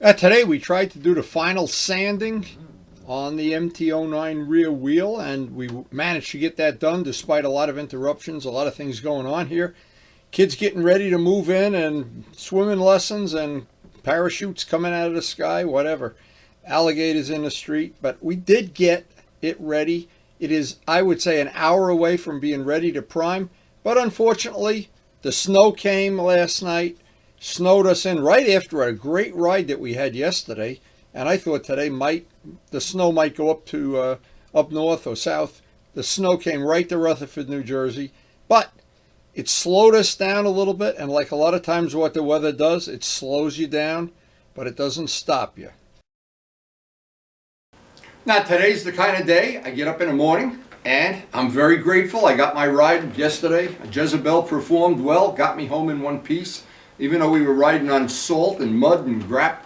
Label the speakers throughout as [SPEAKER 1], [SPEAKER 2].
[SPEAKER 1] Today we tried to do the final sanding on the MT09 rear wheel, and we managed to get that done despite a lot of interruptions, a lot of things going on here. Kids getting ready to move in, and swimming lessons, and parachutes coming out of the sky, whatever. Alligators in the street, but we did get it ready. It is, I would say, an hour away from being ready to prime, but unfortunately, the snow came last night, snowed us in right after a great ride that we had yesterday, and I thought today the snow might go up to up north or south. The snow came right to Rutherford, New Jersey, but it slowed us down a little bit, and like a lot of times what the weather does, it slows you down, but it doesn't stop you. Now today's the kind of day I get up in the morning, and I'm very grateful. I got my ride yesterday. Jezebel performed well, got me home in one piece. Even though we were riding on salt and mud and grap,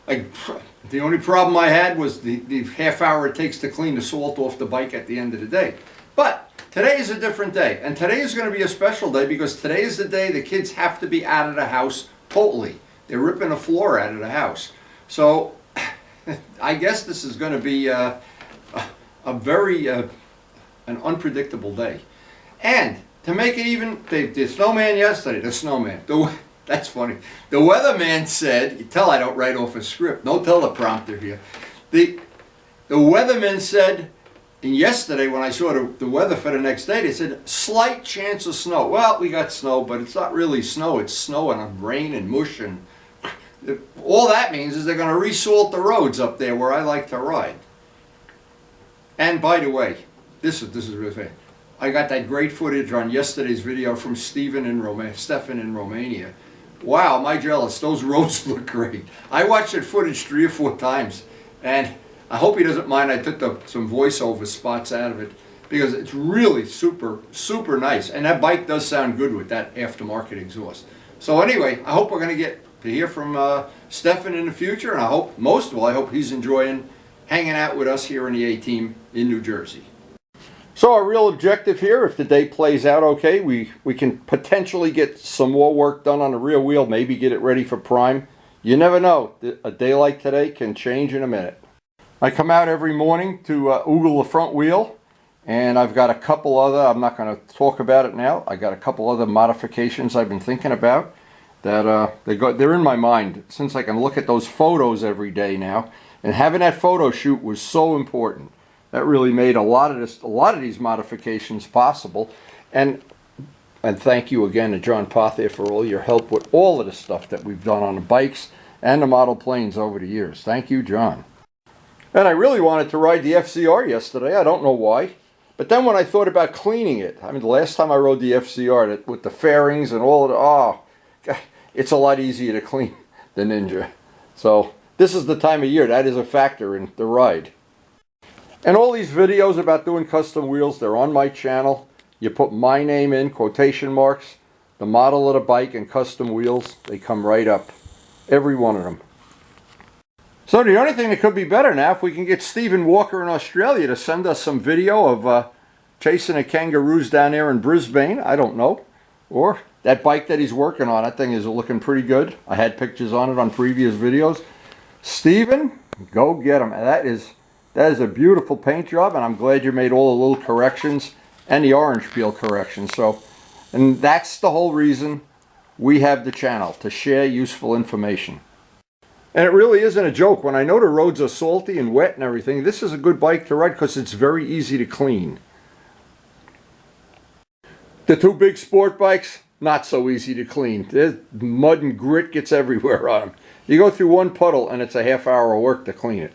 [SPEAKER 1] the only problem I had was the half hour it takes to clean the salt off the bike at the end of the day. But today is a different day, and today is going to be a special day because today is the day the kids have to be out of the house totally. They're ripping the floor out of the house. So I guess this is going to be a very an unpredictable day. And to make it even, the snowman yesterday, that's funny. The weatherman said, you tell I don't write off a script, no teleprompter here. The weatherman said, and yesterday when I saw the weather for the next day, they said, slight chance of snow. Well, we got snow, but it's not really snow. It's snow and rain and mush. And all that means is they're going to re-salt the roads up there where I like to ride. And by the way, this is really funny. I got that great footage on yesterday's video from Stefan in Romania. Wow, am I jealous. Those roads look great. I watched that footage 3 or 4 times, and I hope he doesn't mind I took some voiceover spots out of it, because it's really super, super nice. And that bike does sound good with that aftermarket exhaust. So anyway, I hope we're going to get to hear from Stefan in the future, and I hope, most of all, I hope he's enjoying hanging out with us here in the A-Team in New Jersey. So our real objective here, if the day plays out okay, we can potentially get some more work done on the rear wheel, maybe get it ready for prime. You never know. A day like today can change in a minute. I come out every morning to oogle the front wheel, and I've got a couple other, I'm not going to talk about it now, I got a couple other modifications I've been thinking about that they're in my mind, since I can look at those photos every day now, and having that photo shoot was so important. That really made a lot of these modifications possible, and thank you again to John Pothier for all your help with all of the stuff that we've done on the bikes and the model planes over the years. Thank you, John. And I really wanted to ride the FCR yesterday. I don't know why, but then when I thought about cleaning it, I mean, the last time I rode the FCR with the fairings and all of the, oh, God, it's a lot easier to clean the Ninja. So this is the time of year that is a factor in the ride. And all these videos about doing custom wheels, they're on my channel. You put my name in, quotation marks, the model of the bike, and custom wheels, they come right up. Every one of them. So the only thing that could be better now, if we can get Stephen Walker in Australia to send us some video of chasing the kangaroos down there in Brisbane, I don't know. Or that bike that he's working on, that thing is looking pretty good. I had pictures on it on previous videos. Stephen, go get him. That is a beautiful paint job, and I'm glad you made all the little corrections and the orange peel corrections. So, and that's the whole reason we have the channel, to share useful information. And it really isn't a joke. When I know the roads are salty and wet and everything, this is a good bike to ride because it's very easy to clean. The 2 big sport bikes, not so easy to clean. There's mud and grit gets everywhere on them. You go through one puddle and it's a half hour of work to clean it.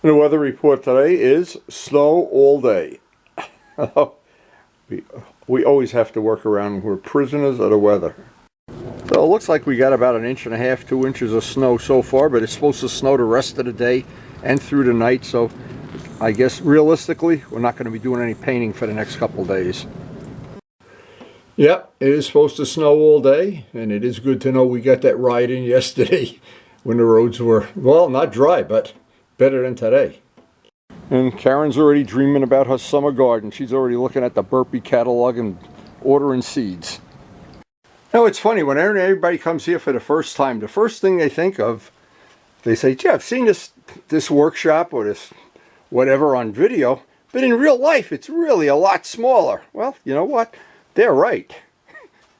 [SPEAKER 1] The weather report today is snow all day. We always have to work around. We're prisoners of the weather. So it looks like we got about 1.5 inches, 2 inches of snow so far, but it's supposed to snow the rest of the day and through the night. So I guess realistically, we're not going to be doing any painting for the next couple days. Yep, it is supposed to snow all day, and it is good to know we got that ride in yesterday when the roads were, well, not dry, but better than today. And Karen's already dreaming about her summer garden. She's already looking at the Burpee catalog and ordering seeds. Now it's funny, when everybody comes here for the first time, the first thing they think of, they say, gee, I've seen this workshop or this whatever on video, but in real life it's really a lot smaller. Well, you know what? They're right.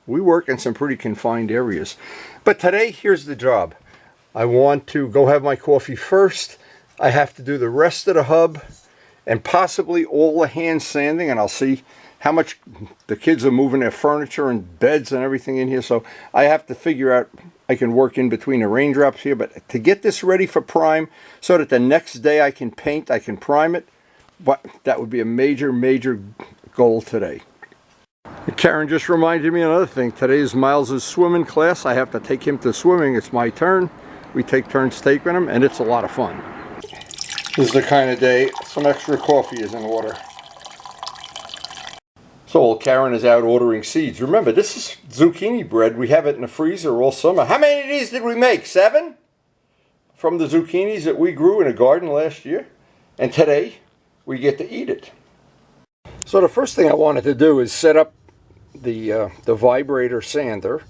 [SPEAKER 1] We work in some pretty confined areas. But today, here's the job. I want to go have my coffee first. I have to do the rest of the hub and possibly all the hand sanding, and I'll see how much the kids are moving their furniture and beds and everything in here. So I have to figure out, I can work in between the raindrops here, but to get this ready for prime so that the next day I can paint, I can prime it, but that would be a major, major goal today. Karen just reminded me another thing. Today is Miles' swimming class. I have to take him to swimming. It's my turn. We take turns taking him, and it's a lot of fun. This is the kind of day some extra coffee is in order. So while Karen is out ordering seeds, remember, this is zucchini bread. We have it in the freezer all summer. How many of these did we make? 7? From the zucchinis that we grew in a garden last year. And today, we get to eat it. So the first thing I wanted to do is set up the vibrator sander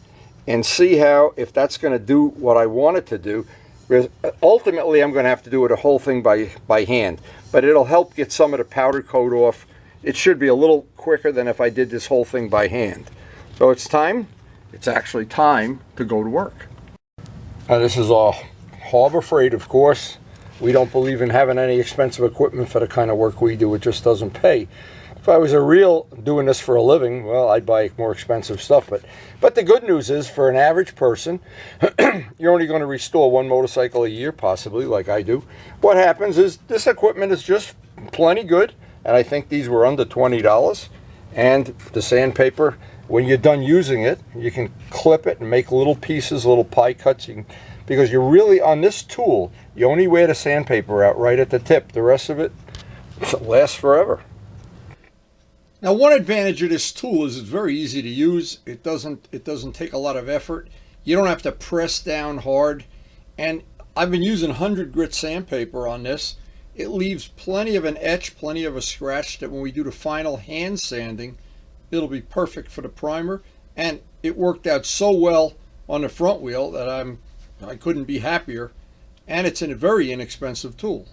[SPEAKER 1] and see how, if that's going to do what I want it to do. Because ultimately, I'm going to have to do the whole thing by hand. But it'll help get some of the powder coat off. It should be a little quicker than if I did this whole thing by hand. So it's time. It's actually time to go to work. Now this is all Harbor Freight, of course. We don't believe in having any expensive equipment for the kind of work we do. It just doesn't pay. If I was doing this for a living, well, I'd buy more expensive stuff. But the good news is, for an average person, you're only going to restore one motorcycle a year, possibly, like I do. What happens is this equipment is just plenty good. And I think these were under $20. And the sandpaper, when you're done using it, you can clip it and make little pieces, little pie cuts. Because you're really, on this tool, you only wear the sandpaper out right at the tip. The rest of it lasts forever. Now, one advantage of this tool is it's very easy to use. It doesn't take a lot of effort. You don't have to press down hard. And I've been using 100 grit sandpaper on this. It leaves plenty of an etch, plenty of a scratch, that when we do the final hand sanding, it'll be perfect for the primer. And it worked out so well on the front wheel that I couldn't be happier. And it's a very inexpensive tool.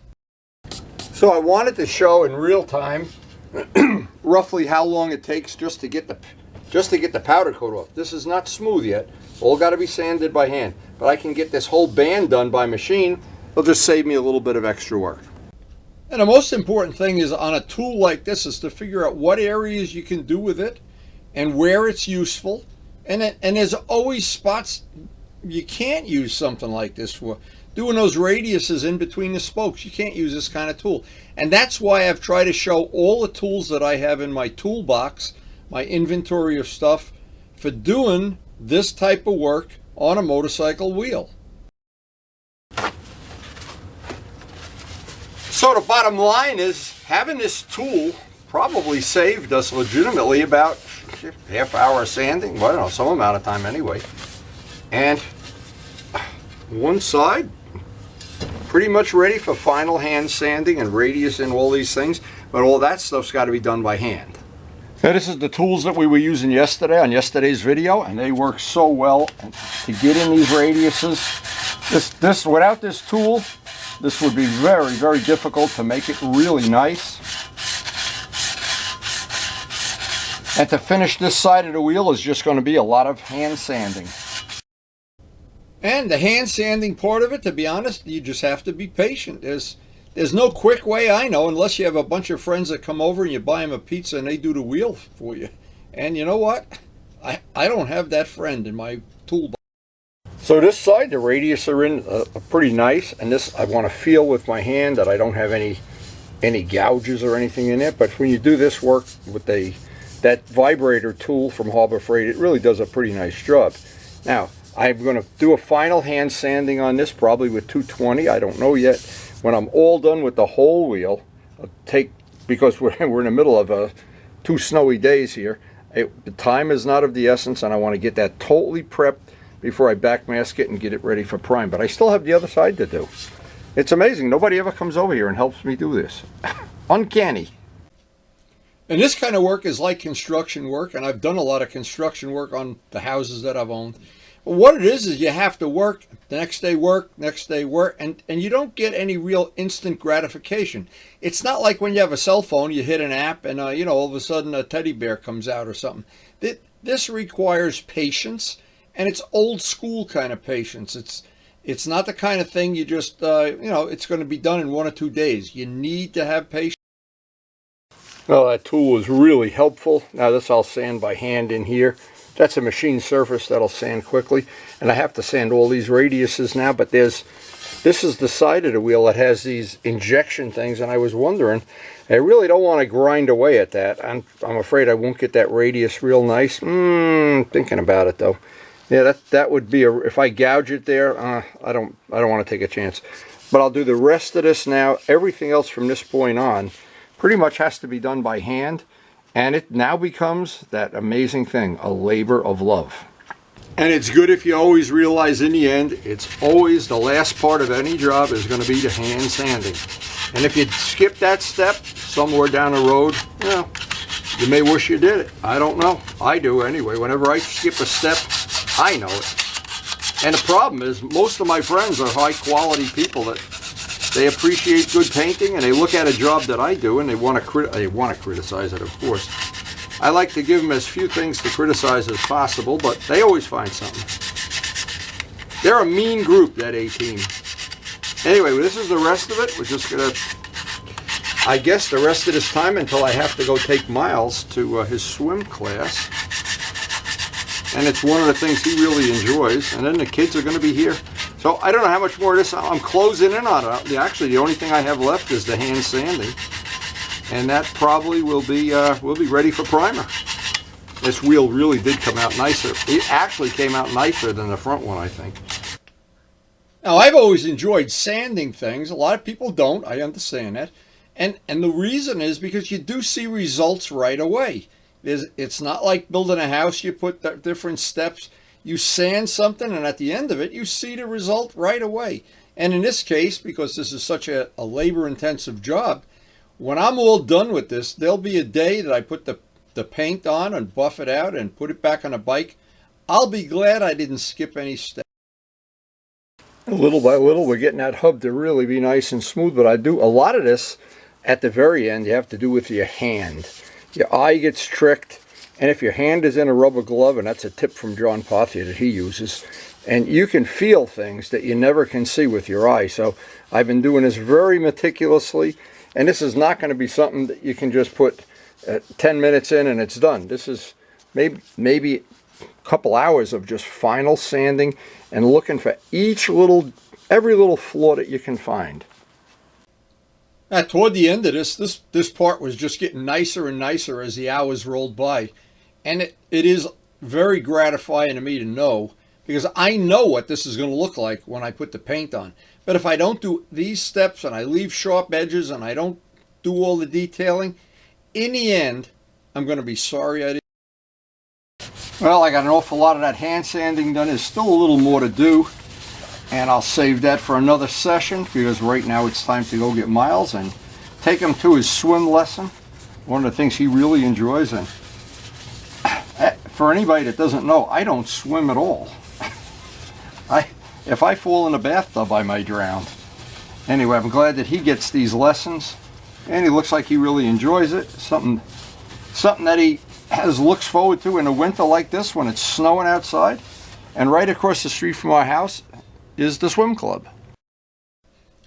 [SPEAKER 1] So I wanted to show in real time roughly how long it takes just to get the powder coat off. This is not smooth yet. All got to be sanded by hand. But I can get this whole band done by machine. It'll just save me a little bit of extra work. And the most important thing is, on a tool like this, is to figure out what areas you can do with it and where it's useful. And there's always spots you can't use something like this for. Doing those radiuses in between the spokes, you can't use this kind of tool. And that's why I've tried to show all the tools that I have in my toolbox, my inventory of stuff, for doing this type of work on a motorcycle wheel. So the bottom line is, having this tool probably saved us legitimately about half hour sanding. Well, I don't know, some amount of time anyway. And one side, pretty much ready for final hand sanding and radius and all these things. But all that stuff's got to be done by hand. Now this is the tools that we were using yesterday on yesterday's video, and they work so well to get in these radiuses. This without this tool, this would be very, very difficult to make it really nice. And to finish this side of the wheel is just going to be a lot of hand sanding. And the hand sanding part of it, to be honest, you just have to be patient. There's no quick way, I know, unless you have a bunch of friends that come over and you buy them a pizza and they do the wheel for you. And you know what? I don't have that friend in my toolbox. So this side, the radius are in pretty nice, and this I want to feel with my hand that I don't have any gouges or anything in it. But when you do this work with that vibrator tool from Harbor Freight, it really does a pretty nice job. Now, I'm going to do a final hand sanding on this, probably with 220. I don't know yet. When I'm all done with the whole wheel, because we're in the middle of 2 snowy days here, the time is not of the essence, and I want to get that totally prepped before I backmask it and get it ready for prime. But I still have the other side to do. It's amazing. Nobody ever comes over here and helps me do this. Uncanny. And this kind of work is like construction work, and I've done a lot of construction work on the houses that I've owned. But what it is you have to work, the next day work, next day work, and you don't get any real instant gratification. It's not like when you have a cell phone, you hit an app, and all of a sudden a teddy bear comes out or something. This requires patience, and it's old school kind of patience. It's not the kind of thing you just, it's going to be done in 1 or 2 days. You need to have patience. Well, that tool was really helpful. Now this I'll sand by hand in here. That's a machine surface that'll sand quickly. And I have to sand all these radiuses now, but this is the side of the wheel that has these injection things, and I was wondering, I really don't want to grind away at that. I'm afraid I won't get that radius real nice. Thinking about it though. Yeah, that would be if I gouge it there, I don't want to take a chance. But I'll do the rest of this now. Everything else from this point on pretty much has to be done by hand, and it now becomes that amazing thing, a labor of love. And it's good if you always realize in the end, it's always the last part of any job is going to be the hand sanding. And if you skip that step somewhere down the road, you may wish you did it. I don't know. I do anyway. Whenever I skip a step, I know it. And the problem is, most of my friends are high quality people that they appreciate good painting, and they look at a job that I do and they want to criticize it, of course. I like to give them as few things to criticize as possible, but they always find something. They're a mean group, that A-team. Anyway, this is the rest of it. We're just going to, I guess, the rest of this time until I have to go take Miles to his swim class. And it's one of the things he really enjoys. And then the kids are going to be here. So I don't know how much more of this. I'm closing in on it. Actually, the only thing I have left is the hand sanding. And that probably will be ready for primer. This wheel really did come out nicer. It actually came out nicer than the front one, I think. Now, I've always enjoyed sanding things. A lot of people don't. I understand that. And the reason is because you do see results right away. It's not like building a house. You put different steps. You sand something, and at the end of it, you see the result right away. And in this case, because this is such a labor-intensive job, when I'm all done with this, there'll be a day that I put the paint on and buff it out and put it back on a bike. I'll be glad I didn't skip any steps. Little by little, we're getting that hub to really be nice and smooth, but I do a lot of this at the very end. You have to do with your hand. Your eye gets tricked, and if your hand is in a rubber glove, and that's a tip from John Pothier that he uses, and you can feel things that you never can see with your eye. So I've been doing this very meticulously, and this is not going to be something that you can just put 10 minutes in and it's done. This is maybe a couple hours of just final sanding and looking for every little flaw that you can find. Toward the end of this part was just getting nicer and nicer as the hours rolled by. And it is very gratifying to me to know, because I know what this is going to look like when I put the paint on. But if I don't do these steps and I leave sharp edges and I don't do all the detailing, in the end, I'm going to be sorry I didn't. Well, I got an awful lot of that hand sanding done. There's still a little more to do. And I'll save that for another session, because right now it's time to go get Miles and take him to his swim lesson. One of the things he really enjoys. And for anybody that doesn't know, I don't swim at all. If I fall in a bathtub, I might drown. Anyway, I'm glad that he gets these lessons, and he looks like he really enjoys it. Something that he looks forward to in a winter like this when it's snowing outside. And right across the street from our house is the swim club.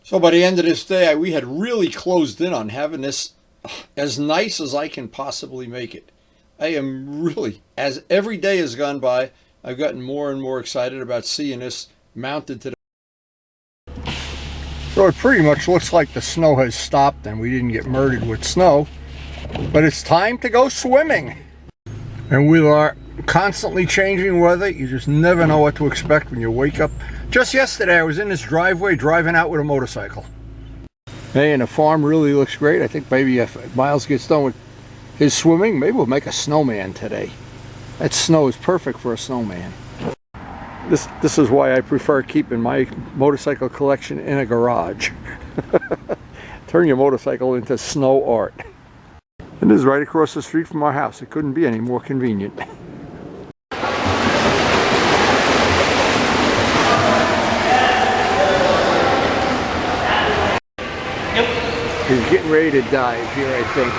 [SPEAKER 1] So by the end of this day, we had really closed in on having this as nice as I can possibly make it. I am really, as every day has gone by, I've gotten more and more excited about seeing this mounted to the... So it pretty much looks like the snow has stopped and we didn't get murdered with snow, but it's time to go swimming. And we are constantly changing weather. You just never know what to expect when you wake up. Just yesterday I was in this driveway driving out with a motorcycle. Hey, and the farm really looks great. I think maybe if Miles gets done with his swimming, maybe we'll make a snowman today. That snow is perfect for a snowman. This is why I prefer keeping my motorcycle collection in a garage. Turn your motorcycle into snow art. And this is right across the street from our house. It couldn't be any more convenient. He's getting ready to dive here, I think.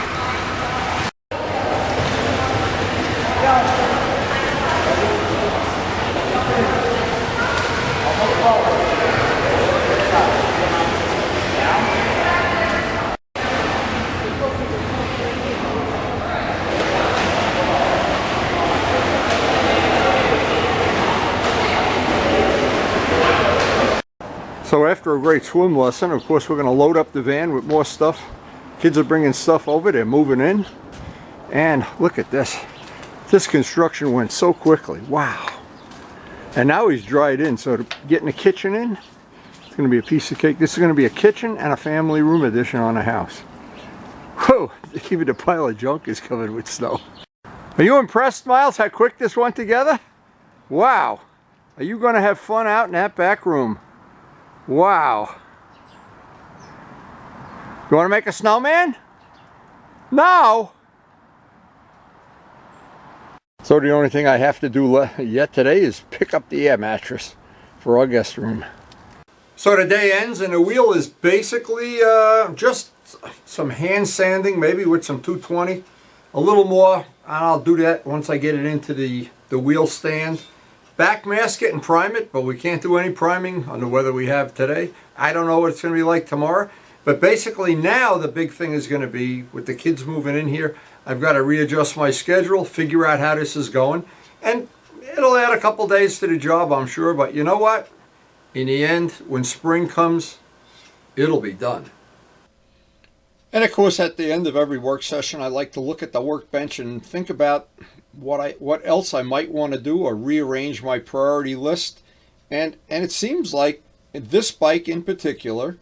[SPEAKER 1] So after a great swim lesson, of course, we're going to load up the van with more stuff. Kids are bringing stuff over. They're moving in. And look at this. This construction went so quickly. Wow. And now he's dried in. So getting the kitchen in, it's going to be a piece of cake. This is going to be a kitchen and a family room addition on a house. Whoa. Even the pile of junk is covered with snow. Are you impressed, Miles, how quick this went together? Wow. Are you going to have fun out in that back room? Wow. You want to make a snowman? No. So the only thing I have to do yet today is pick up the air mattress for our guest room. So the day ends and the wheel is basically just some hand sanding, maybe with some 220. A little more, and I'll do that once I get it into the wheel stand. Back mask it and prime it, but we can't do any priming on the weather we have today. I don't know what it's going to be like tomorrow. But basically now the big thing is going to be, with the kids moving in here, I've got to readjust my schedule, figure out how this is going. And it'll add a couple days to the job, I'm sure. But you know what? In the end, when spring comes, it'll be done. And of course, at the end of every work session, I like to look at the workbench and think about what else I might want to do, or rearrange my priority list. And it seems like this bike in particular,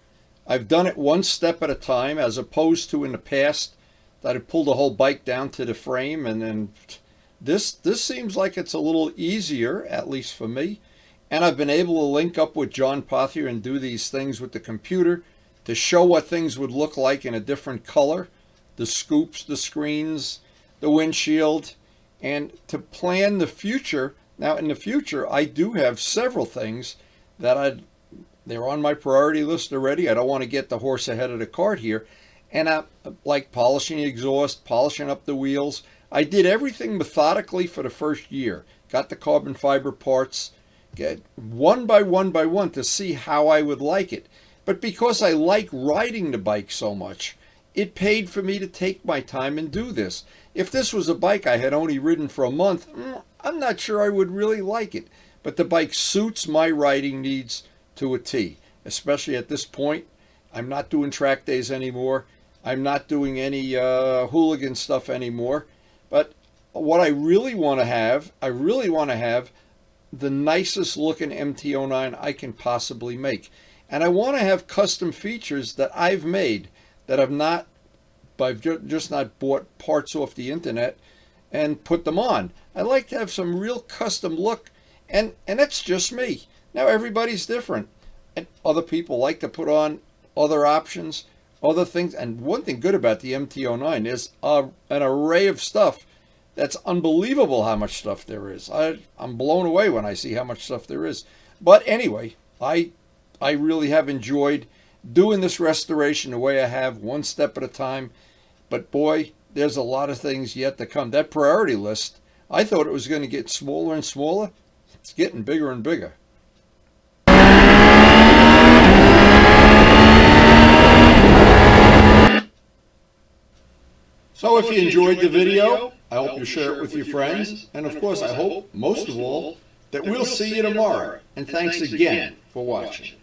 [SPEAKER 1] I've done it one step at a time, as opposed to in the past that I pulled the whole bike down to the frame. And then this seems like it's a little easier, at least for me. And I've been able to link up with John Pothier and do these things with the computer to show what things would look like in a different color, the scoops, the screens, the windshield, and to plan the future. Now in the future, I do have several things that they're on my priority list already. I don't want to get the horse ahead of the cart here. And I like polishing the exhaust, polishing up the wheels. I did everything methodically for the first year. Got the carbon fiber parts, get one by one to see how I would like it. But because I like riding the bike so much, it paid for me to take my time and do this. If this was a bike I had only ridden for a month, I'm not sure I would really like it. But the bike suits my riding needs to a T, especially at this point. I'm not doing track days anymore. I'm not doing any hooligan stuff anymore. But what I really want to have, the nicest looking MT09 I can possibly make. And I want to have custom features that I've made, that I've just not bought parts off the internet and put them on. I like to have some real custom look, and that's just me. Now everybody's different, and other people like to put on other options, other things. And one thing good about the MT09 is an array of stuff that's unbelievable how much stuff there is. I'm blown away when I see how much stuff there is. But anyway, I really have enjoyed doing this restoration the way I have, one step at a time. But boy, there's a lot of things yet to come. That priority list, I thought it was going to get smaller and smaller. It's getting bigger and bigger. So if you enjoyed the video, I hope you share it with your friends. And of course, I hope, most of all, that we'll see you tomorrow. And thanks again for watching.